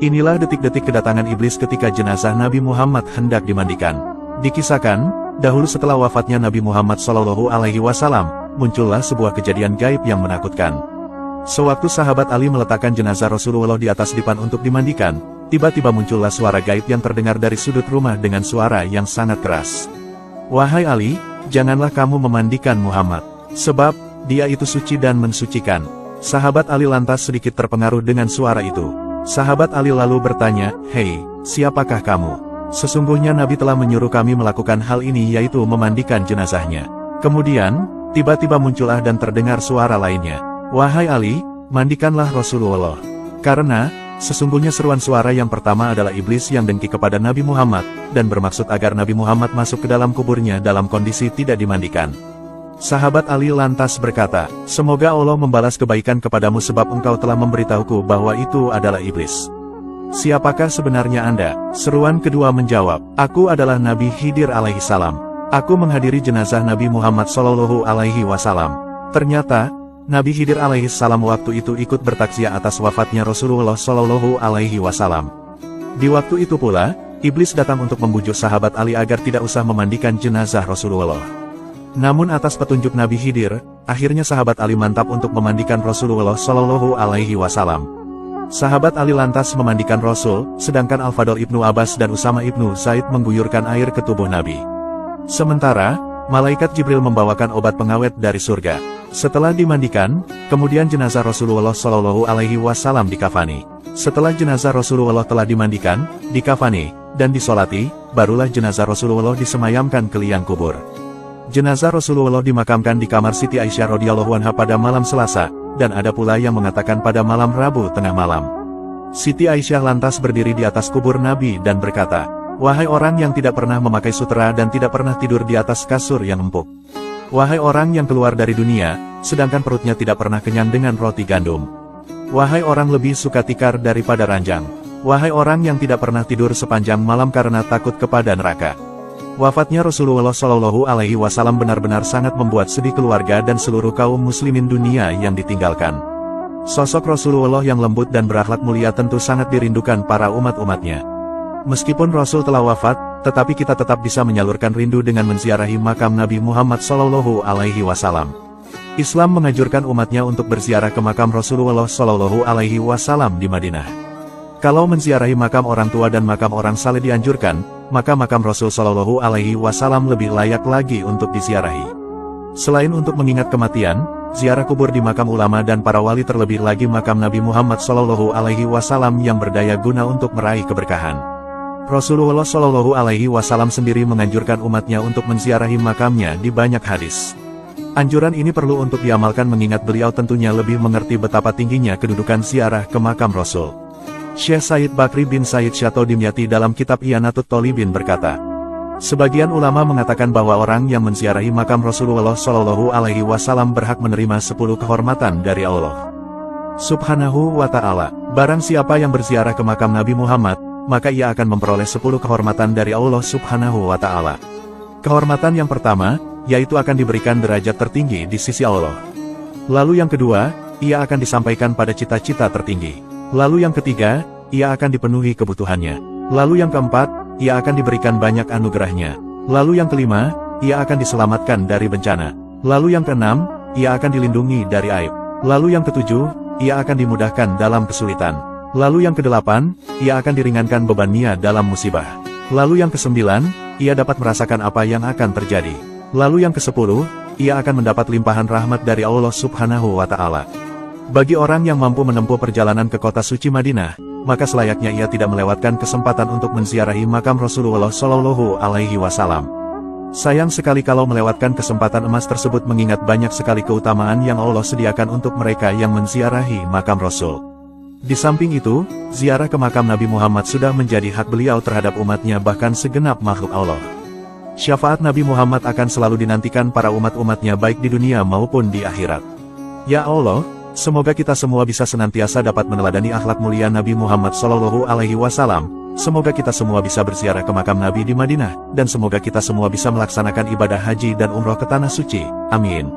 Inilah detik-detik kedatangan iblis ketika jenazah Nabi Muhammad hendak dimandikan. Dikisahkan, dahulu setelah wafatnya Nabi Muhammad SAW, muncullah sebuah kejadian gaib yang menakutkan. Sewaktu sahabat Ali meletakkan jenazah Rasulullah di atas dipan untuk dimandikan, tiba-tiba muncullah suara gaib yang terdengar dari sudut rumah dengan suara yang sangat keras. "Wahai Ali, janganlah kamu memandikan Muhammad, sebab dia itu suci dan mensucikan." Sahabat Ali lantas sedikit terpengaruh dengan suara itu. Sahabat Ali lalu bertanya, "Hei, siapakah kamu? Sesungguhnya Nabi telah menyuruh kami melakukan hal ini, yaitu memandikan jenazahnya." Kemudian, tiba-tiba muncullah dan terdengar suara lainnya. "Wahai Ali, mandikanlah Rasulullah. Karena, sesungguhnya seruan suara yang pertama adalah iblis yang dengki kepada Nabi Muhammad, dan bermaksud agar Nabi Muhammad masuk ke dalam kuburnya dalam kondisi tidak dimandikan." Sahabat Ali lantas berkata, "Semoga Allah membalas kebaikan kepadamu sebab engkau telah memberitahuku bahwa itu adalah iblis. Siapakah sebenarnya Anda?" Seruan kedua menjawab, "Aku adalah Nabi Khidir alaihi salam. Aku menghadiri jenazah Nabi Muhammad SAW. Ternyata, Nabi Khidir alaihi salam waktu itu ikut bertaksiah atas wafatnya Rasulullah SAW. Di waktu itu pula, iblis datang untuk membujuk sahabat Ali agar tidak usah memandikan jenazah Rasulullah. Namun atas petunjuk Nabi Khidir, akhirnya sahabat Ali mantap untuk memandikan Rasulullah SAW. Sahabat Ali lantas memandikan Rasul, sedangkan Al-Fadl Ibnu Abbas dan Usama Ibnu Zaid mengguyurkan air ke tubuh Nabi. Sementara, malaikat Jibril membawakan obat pengawet dari surga. Setelah dimandikan, kemudian jenazah Rasulullah SAW dikafani. Setelah jenazah Rasulullah telah dimandikan, dikafani, dan disolati, barulah jenazah Rasulullah disemayamkan ke liang kubur. Jenazah Rasulullah dimakamkan di kamar Siti Aisyah radhiyallahu anha pada malam Selasa, dan ada pula yang mengatakan pada malam Rabu tengah malam. Siti Aisyah lantas berdiri di atas kubur Nabi dan berkata, "Wahai orang yang tidak pernah memakai sutera dan tidak pernah tidur di atas kasur yang empuk. Wahai orang yang keluar dari dunia, sedangkan perutnya tidak pernah kenyang dengan roti gandum. Wahai orang lebih suka tikar daripada ranjang. Wahai orang yang tidak pernah tidur sepanjang malam karena takut kepada neraka." Wafatnya Rasulullah SAW benar-benar sangat membuat sedih keluarga dan seluruh kaum muslimin dunia yang ditinggalkan. Sosok Rasulullah yang lembut dan berakhlak mulia tentu sangat dirindukan para umat-umatnya. Meskipun Rasul telah wafat, tetapi kita tetap bisa menyalurkan rindu dengan menziarahi makam Nabi Muhammad SAW. Islam menganjurkan umatnya untuk berziarah ke makam Rasulullah SAW di Madinah. Kalau menziarahi makam orang tua dan makam orang saleh dianjurkan, maka makam Rasul SAW lebih layak lagi untuk diziarahi. Selain untuk mengingat kematian, ziarah kubur di makam ulama dan para wali, terlebih lagi makam Nabi Muhammad SAW yang berdaya guna untuk meraih keberkahan. Rasulullah SAW sendiri menganjurkan umatnya untuk menziarahi makamnya di banyak hadis. Anjuran ini perlu untuk diamalkan mengingat beliau tentunya lebih mengerti betapa tingginya kedudukan ziarah ke makam Rasul. Syekh Said Bakri bin Said Syato Dimyati dalam kitab Ianatut Tholibin berkata, sebagian ulama mengatakan bahwa orang yang menziarahi makam Rasulullah SAW berhak menerima 10 kehormatan dari Allah Subhanahu wa Ta'ala. Barang siapa yang berziarah ke makam Nabi Muhammad, maka ia akan memperoleh 10 kehormatan dari Allah Subhanahu wa Ta'ala. Kehormatan yang pertama, yaitu akan diberikan derajat tertinggi di sisi Allah. Lalu yang kedua, ia akan disampaikan pada cita-cita tertinggi. Lalu yang ketiga, ia akan dipenuhi kebutuhannya. Lalu yang keempat, ia akan diberikan banyak anugerahnya. Lalu yang kelima, ia akan diselamatkan dari bencana. Lalu yang keenam, ia akan dilindungi dari aib. Lalu yang ketujuh, ia akan dimudahkan dalam kesulitan. Lalu yang kedelapan, ia akan diringankan bebannya dalam musibah. Lalu yang kesembilan, ia dapat merasakan apa yang akan terjadi. Lalu yang kesepuluh, ia akan mendapat limpahan rahmat dari Allah Subhanahu wa Ta'ala. Bagi orang yang mampu menempuh perjalanan ke kota suci Madinah, maka selayaknya ia tidak melewatkan kesempatan untuk menziarahi makam Rasulullah SAW. Sayang sekali kalau melewatkan kesempatan emas tersebut mengingat banyak sekali keutamaan yang Allah sediakan untuk mereka yang menziarahi makam Rasul. Di samping itu, ziarah ke makam Nabi Muhammad sudah menjadi hak beliau terhadap umatnya bahkan segenap makhluk Allah. Syafaat Nabi Muhammad akan selalu dinantikan para umat-umatnya baik di dunia maupun di akhirat. Ya Allah, semoga kita semua bisa senantiasa dapat meneladani akhlak mulia Nabi Muhammad SAW. Semoga kita semua bisa berziarah ke makam Nabi di Madinah, dan semoga kita semua bisa melaksanakan ibadah haji dan umroh ke tanah suci. Amin.